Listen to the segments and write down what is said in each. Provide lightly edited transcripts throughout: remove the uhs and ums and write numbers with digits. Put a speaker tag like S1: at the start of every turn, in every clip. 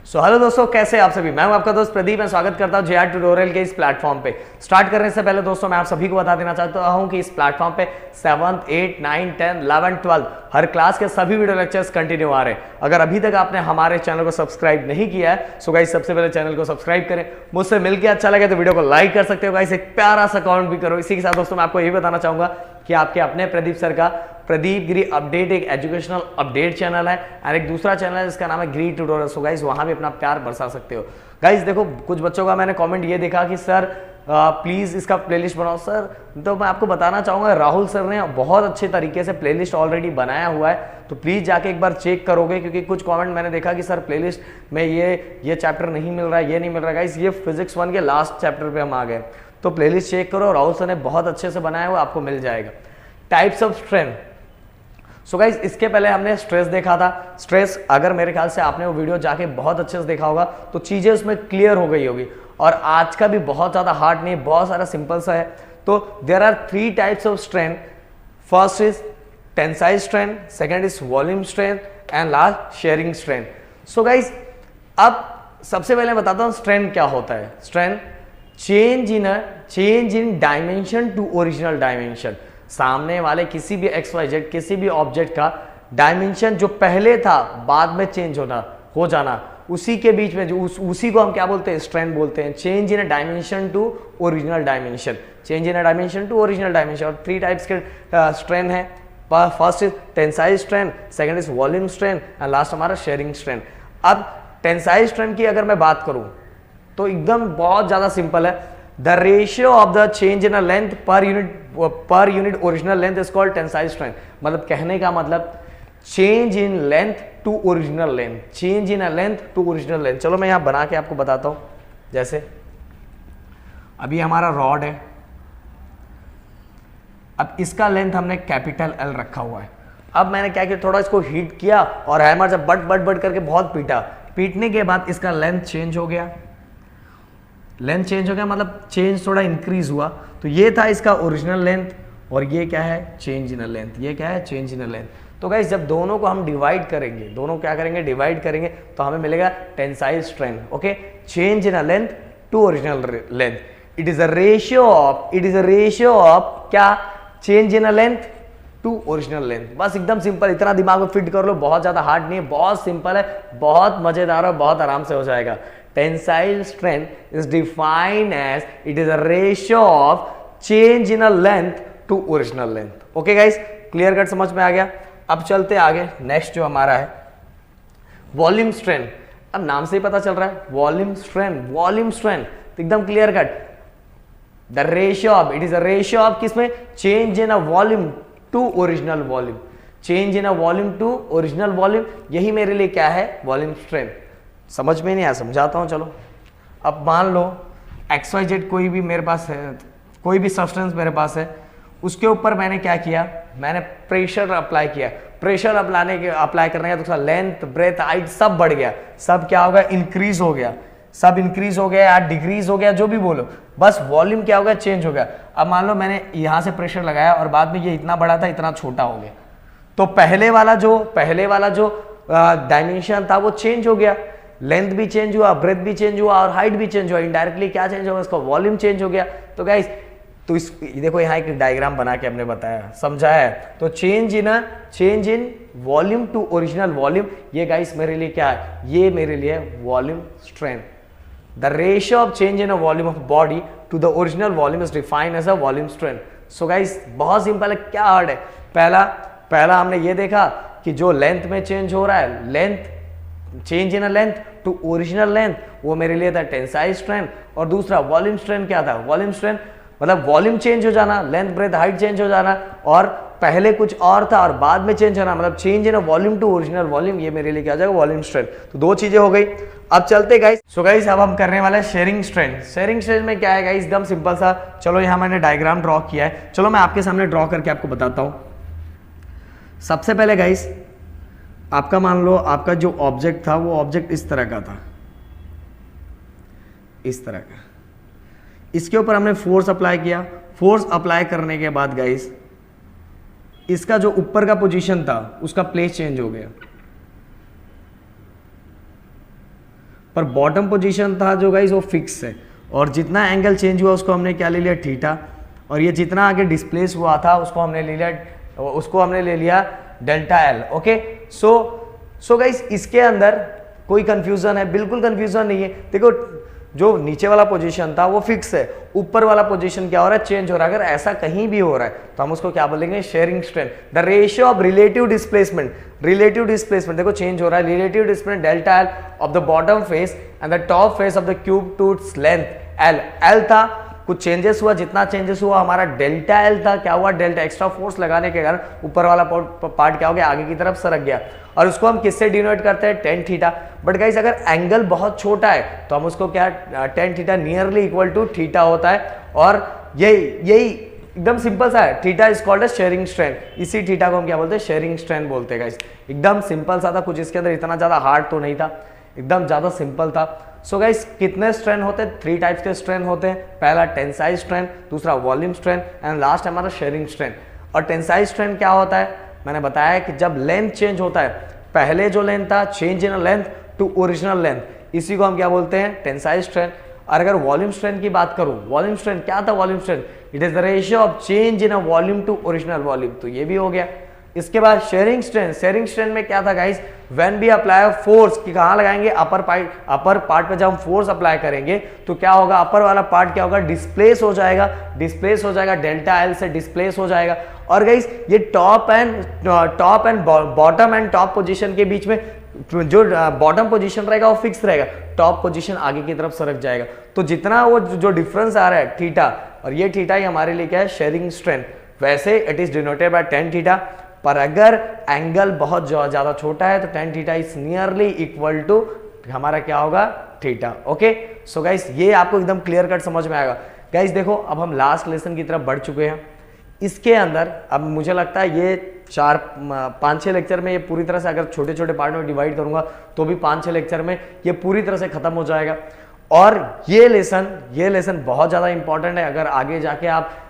S1: Hello दोस्तों, कैसे आप सभी। मैं हूं आपका दोस्त प्रदीप। मैं स्वागत करता हूं जेआर ट्यूटोरियल के इस प्लेटफॉर्म पे। स्टार्ट करने से पहले दोस्तों मैं आप सभी को बता देना चाहता हूं कि इस प्लेटफॉर्म पे 7th, 8th, 9th, 10th, 11th, 12th हर क्लास के सभी वीडियो लेक्चर्स कंटिन्यू आ रहे हैं। अगर अभी तक आपने हमारे चैनल को सब्सक्राइब नहीं किया है सो गाइस सबसे पहले चैनल को सब्सक्राइब करें। मुझसे मिलकर अच्छा लगे तो वीडियो को लाइक कर सकते हो गाइस, एक प्यारा सा कमेंट भी करो। इसी के साथ दोस्तों मैं आपको ये बताना चाहूंगा कि आपके अपने प्रदीप सर का प्रदीप गिरी अपडेट एक एजुकेशनल अपडेट चैनल है और एक दूसरा चैनल है जिसका नाम है गिरी ट्यूटोरियल। सो गाइस वहां भी अपना प्यार बरसा सकते हो। गाइस देखो, कुछ बच्चों का मैंने कमेंट ये देखा कि सर प्लीज इसका प्लेलिस्ट बनाओ। सर तो मैं आपको बताना चाहूंगा राहुल सर ने बहुत अच्छे तरीके से प्लेलिस्ट ऑलरेडी बनाया हुआ है, तो प्लीज जाके एक बार चेक करोगे क्योंकि कुछ कमेंट मैंने देखा कि सर प्लेलिस्ट में ये चैप्टर नहीं मिल रहा है, ये नहीं मिल रहा है। गाइस ये फिजिक्स 1 के लास्ट चैप्टर पे हम आ गए, तो प्लेलिस्ट चेक करो। राहुल सर ने बहुत अच्छे से बनाया हुआ, आपको मिल जाएगा। Types of strength. So guys इसके पहले हमने स्ट्रेस देखा था। स्ट्रेस अगर मेरे ख्याल से आपने वो वीडियो जाके बहुत अच्छे से देखा होगा तो चीजें उसमें क्लियर हो गई होगी। और आज का भी बहुत ज्यादा हार्ड नहीं, बहुत सारा सिंपल सा है। तो there are 3 types of strength. First is tensile strength, second is volume strength and last shearing strength. So guys अब सबसे पहले बताता हूं स्ट्रेंथ क्या होता है। Strength change in dimension to original dimension. सामने वाले किसी भी XYZ किसी भी ऑब्जेक्ट का डायमेंशन जो पहले था बाद में चेंज हो जाना, उसी के बीच में जो उसी को हम क्या बोलते हैं, स्ट्रेंथ बोलते हैं। Change in a dimension to original dimension, change in a dimension to original dimension. और 3 टाइप्स के स्ट्रेंथ है। First is tensile strength, second is volume strength and last हमारा शेयरिंग स्ट्रेंथ। अब टेंसाइल स्ट्रेंथ की अगर मैं बात करूं तो एकदम बहुत ज्यादा सिंपल है। The ratio of the change in a length per unit original length is called tensile strength। मतलब कहने का मतलब change in length to original length, change in a length to original length। चलो मैं यहां बना के आपको बताता हूं। जैसे अभी हमारा रॉड है, अब इसका लेंथ हमने कैपिटल L रखा हुआ है। अब मैंने क्या किया, थोड़ा इसको हीट किया और हैमर जब बट करके बहुत पीटने के बाद इसका लेंथ चेंज हो गया। लेंथ चेंज हो गया मतलब चेंज थोड़ा इंक्रीज हुआ। तो ये था इसका ओरिजिनल लेंथ और ये क्या है, चेंज इन लेंथ। ये क्या है, चेंज इन लेंथ। तो गाइस जब दोनों को हम डिवाइड करेंगे, दोनों क्या करेंगे, डिवाइड करेंगे, तो हमें मिलेगा tensile strength. Okay, change in length to original length. It is a ratio of क्या, change in length to original length. बस एकदम सिंपल, इतना दिमाग में फिट कर लो। बहुत ज्यादा हार्ड नहीं है, बहुत सिंपल है, बहुत मजेदार और बहुत आराम से हो जाएगा। Tensile strength is defined as it is a ratio of change in a length to original length। Okay guys, clear cut, समझ में आ गया। अब चलते आगे, नेक्स्ट जो हमारा है वॉल्यूम स्ट्रेंथ। अब नाम से ही पता चल रहा है वॉल्यूम स्ट्रेंथ एकदम clear cut. The ratio of, it is a ratio of किसमें, change in a volume to original volume, change in a volume to original volume. यही मेरे लिए क्या है, वॉल्यूम स्ट्रेंथ। समझ में नहीं आया, समझाता हूं चलो। अब मान लो XYZ कोई भी मेरे पास है, कोई भी सब्सटेंस मेरे पास है, उसके ऊपर मैंने क्या किया, मैंने प्रेशर अप्लाई किया। प्रेशर अप्लाई करने का तो लेंथ, ब्रेथ, हाइट सब बढ़ गया। सब क्या होगा, इंक्रीज हो गया। सब इंक्रीज हो गया या डिक्रीज हो गया, जो भी बोलो, बस वॉल्यूम क्या हो गया, चेंज हो गया। अब मान लो मैंने यहां से प्रेशर लगाया और बाद में ये इतना बड़ा था, इतना छोटा हो गया। तो पहले वाला जो डायमेंशन था वो चेंज हो गया। लेंथ भी चेंज हुआ, ब्रेथ भी चेंज हुआ और हाइट भी चेंज हुआ। इनडायरेक्टली क्या चेंज हुआ, इसका वॉल्यूम चेंज हो गया। तो गाइस तो इस देखो यहाँ एक डायग्राम बना के हमने बताया, समझाया है। तो change in volume to original volume, ये गाइस मेरे लिए क्या है, ये मेरे लिए volume strength. The ratio of change in a volume of body to the original volume is defined as a volume strength. So guys बहुत सिंपल है, क्या हार्ड है। पहला हमने ये देखा कि जो लेंथ में चेंज हो रहा है, length change in a length to original length, वो मेरे लिए था टेंसाइल स्ट्रेंथ। और दूसरा वॉल्यूम स्ट्रेंथ क्या था, वॉल्यूम स्ट्रेंथ मतलब वॉल्यूम चेंज हो जाना, लेंथ ब्रेथ हाइट चेंज हो जाना, और पहले कुछ और था और बाद में चेंज होना, मतलब change in a volume to original volume, ये मेरे लिए क्या जाएगा, वॉल्यूम स्ट्रेंथ। तो 2 चीजें हो गई। अब चलते गाइस, सो गाइस अब हम करने वाले शेयरिंग स्ट्रेंथ। शेयरिंग स्ट्रेंथ में क्या है गाइस, एकदम सिंपल सा। चलो यहाँ मैंने डायग्राम ड्रॉ किया है, चलो मैं आपके सामने ड्रॉ करके आपको बताता हूँ। सबसे पहले गाइस आपका मान लो आपका जो ऑब्जेक्ट था वो ऑब्जेक्ट इस तरह का था, इस तरह का। इसके ऊपर हमने फोर्स अप्लाई किया। फोर्स अप्लाई करने के बाद गाइस इसका जो ऊपर का पोजीशन था उसका प्लेस चेंज हो गया। पर बॉटम पोजीशन था जो गाइस वो फिक्स है, और जितना एंगल चेंज हुआ उसको हमने क्या ले लिया, थीटा, और ये जितना आगे डिस्प्लेस हुआ था उसको हमने ले लिया delta L. Okay, so guys इसके अंदर कोई कंफ्यूजन है? बिल्कुल कंफ्यूजन नहीं है। देखो जो नीचे वाला पोजीशन था वो फिक्स है, ऊपर वाला पोजीशन क्या हो रहा है, चेंज हो रहा है। अगर ऐसा कहीं भी हो रहा है तो हम उसको क्या बोलेंगे, sharing strain. The ratio of relative displacement देखो चेंज हो रहा है, relative displacement delta L of the bottom face and the top face of the cube two its length L था, कुछ चेंजेस हुआ, जितना चेंजेस हुआ हमारा डेल्टा एल था, क्या हुआ, डेल्टा एक्स्ट्रा फोर्स लगाने के कारण ऊपर वाला पार्ट क्या हो गया, आगे की तरफ सरक गया, और उसको हम किससे डिनोट करते हैं, टेन थीटा। बट गाइस अगर एंगल बहुत छोटा है तो हम उसको क्या, tan theta nearly equal to theta होता है, और यही एकदम सिंपल सा है, theta is called as shearing strain. इसी थीटा को हम क्या बोलते हैं, शेयरिंग स्ट्रेन बोलते हैं गाइस। एकदम सिंपल सा था, कुछ इसके अंदर इतना ज्यादा हार्ड तो नहीं था, एकदम ज्यादा सिंपल था। सो गाइस कितने स्ट्रेन होते हैं, 3 टाइप्स के स्ट्रेन होते हैं। पहला टेंसाइल स्ट्रेन, दूसरा वॉल्यूम स्ट्रेन, एंड लास्ट हमारा शेयरिंग स्ट्रेन। और टेंसाइल स्ट्रेन क्या होता है, मैंने बताया कि जब लेंथ चेंज होता है, पहले जो लेंथ था, change in length to original length, इसी को हम क्या बोलते हैं, टेंसाइल स्ट्रेन। और अगर वॉल्यूम स्ट्रेन की बात करूं, वॉल्यूम स्ट्रेन क्या था, volume strain it is the ratio of change in a volume to original volume, तो ये भी हो गया। इसके बाद शेयरिंग स्ट्रेन में क्या था guys, when we apply force, कि कहां लगाएंगे, अपर पार्ट पे जब हम फोर्स अप्लाई करेंगे तो क्या होगा, अपर वाला पार्ट क्या होगा, डिस्प्लेस हो जाएगा, डेल्टा एल से डिस्प्लेस हो जाएगा। और गाइस ये top and bottom and top position के बीच में जो बॉटम पोजीशन रहेगा वो फिक्स रहेगा, टॉप पोजीशन आगे की तरफ सरक जाएगा। तो जितना वो जो डिफरेंस आ रहा है थीटा, और ये थीटा ही हमारे लिए क्या है, शेयरिंग स्ट्रेन। वैसे it is denoted by tan theta, पर अगर एंगल बहुत ज्यादा छोटा है तो tan theta is nearly equal to हमारा क्या होगा, थीटा। ओके, सो गाइस ये आपको एकदम क्लियर कट समझ में आएगा। गाइस देखो अब हम लास्ट लेसन की तरफ बढ़ चुके हैं। इसके अंदर अब मुझे लगता है ये 5-6 लेक्चर में ये पूरी तरह से, अगर छोटे छोटे पार्ट में डिवाइड करूंगा तो भी 5-6 लेक्चर में ये पूरी तरह से खत्म हो जाएगा। और ये लेसन बहुत ज्यादा इंपॉर्टेंट है। अगर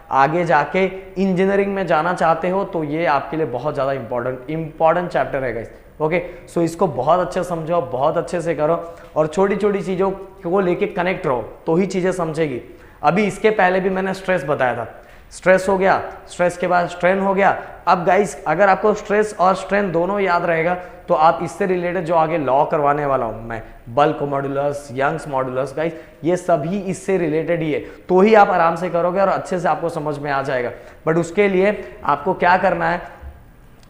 S1: आगे जाके इंजीनियरिंग में जाना चाहते हो तो ये आपके लिए बहुत ज्यादा इंपॉर्टेंट चैप्टर है गाइस। ओके, सो इसको बहुत अच्छे समझो, बहुत अच्छे से करो, और छोटी छोटी चीजों को लेके कनेक्ट रहो तो ही चीजें समझेगी। अभी इसके पहले भी मैंने स्ट्रेस बताया था, स्ट्रेस हो गया, स्ट्रेस के बाद स्ट्रेन हो गया। अब गाइस अगर आपको स्ट्रेस और स्ट्रेन दोनों याद रहेगा तो आप इससे रिलेटेड जो आगे लॉ करवाने वाला हूं मैं, bulk modulus, Young's modulus, guys ये सभी इससे रिलेटेड ही है, तो ही आप आराम से करोगे और अच्छे से आपको समझ में आ जाएगा। बट उसके लिए आपको क्या करना है,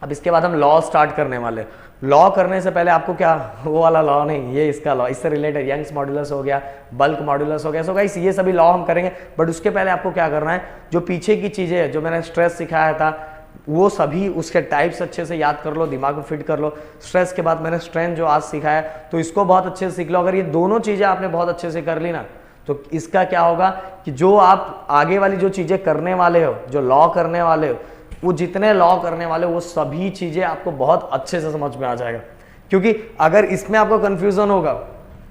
S1: अब इसके बाद हम लॉ स्टार्ट करने वाले। लॉ करने से पहले आपको क्या, वो वाला लॉ नहीं, ये इसका लॉ, इससे रिलेटेड यंग्स मॉडुलस हो गया, बल्क मॉडुलस हो गया। सो गाइस ये सभी लॉ हम करेंगे, बट उसके पहले आपको क्या करना है, जो पीछे की चीजें है, जो मैंने स्ट्रेस सिखाया था वो सभी उसके टाइप्स अच्छे से याद कर लो, दिमाग में फिट कर लो। स्ट्रेस के बाद मैंने स्ट्रेन जो आज सिखाया तो इसको बहुत अच्छे से सीख लो। अगर ये दोनों चीजें आपने बहुत अच्छे से कर ली ना तो इसका क्या होगा कि जो आप आगे वाली जो चीजें करने वाले हो, जो लॉ करने वाले हो, वो जितने लॉ करने वाले वो सभी चीजें आपको बहुत अच्छे से समझ में आ जाएगा। क्योंकि अगर इसमें आपको कंफ्यूजन होगा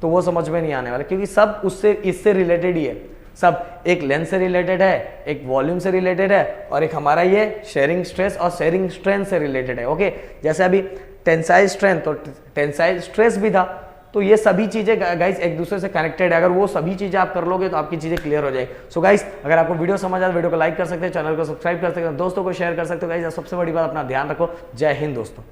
S1: तो वो समझ में नहीं आने वाला, क्योंकि सब इससे रिलेटेड ही है। सब एक लेंथ से रिलेटेड है, एक वॉल्यूम से रिलेटेड है, और एक हमारा ये शेयरिंग स्ट्रेस और शेयरिंग स्ट्रेन से रिलेटेड है। ओके, जैसे अभी टेंसाइल स्ट्रेन तो टेंसाइल स्ट्रेस भी था, तो ये सभी चीजें गाइस एक दूसरे से कनेक्टेड है। अगर वो सभी चीजें आप कर लोगे तो आपकी चीजें क्लियर हो जाएगी। सो गाइस अगर आपको वीडियो समझ आए तो वीडियो को लाइक कर सकते हैं, चैनल को सब्सक्राइब कर सकते हैं, दोस्तों को शेयर कर सकते हो। गाइस सबसे बड़ी बात, अपना ध्यान रखो। जय हिंद दोस्तों।